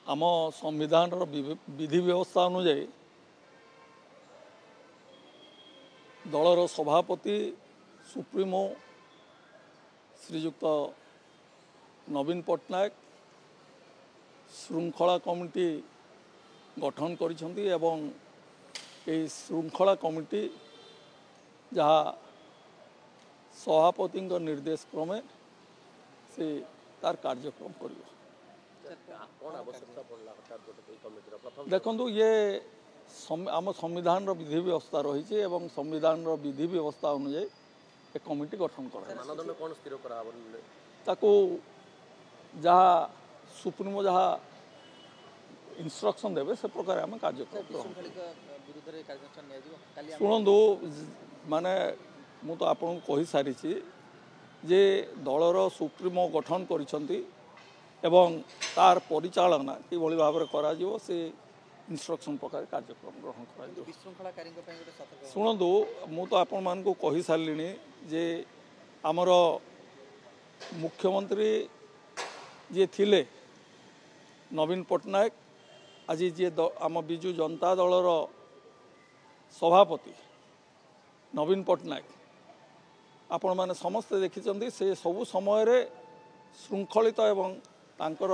आम संविधान विधि व्यवस्था अनुजाई दलर सभापति सुप्रीमो श्रीजुक्त नवीन पट्टनायक श्रृंखला कमिटी गठन करिसेंती एवं ए श्रृंखला कमिटी जहाँ सभापति निर्देश क्रमे से तार कार्यक्रम कर देखु ये आम संविधान विधि व्यवस्था रही एवं संविधान विधि व्यवस्था अनुजाई एक कमिटी गठन ताकू जहाँ सुप्रीमो जहाँ इंस्ट्रक्शन देवे से प्रकार आम कार्यक्रम शुणु माने मु तो आपको कही सारी जे दलर सुप्रीमो गठन करिसेंती एवं तार परिचालना किभली भाव करा से इंस्ट्रक्शन प्रकार कार्यक्रम ग्रहण कर शुणु मु तो आपण मान को कही सारे जे आमर मुख्यमंत्री जी थिले नवीन पट्टनायक आज जी आम बिजु जनता दलर सभापति नवीन पट्टनायक आपण माने समस्ते देखिचंदी से सबु समय रे श्रृंखलित एवं तांकर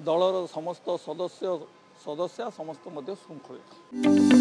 दलर समस्त सदस्य समस्त मध्य श्रृंखलित।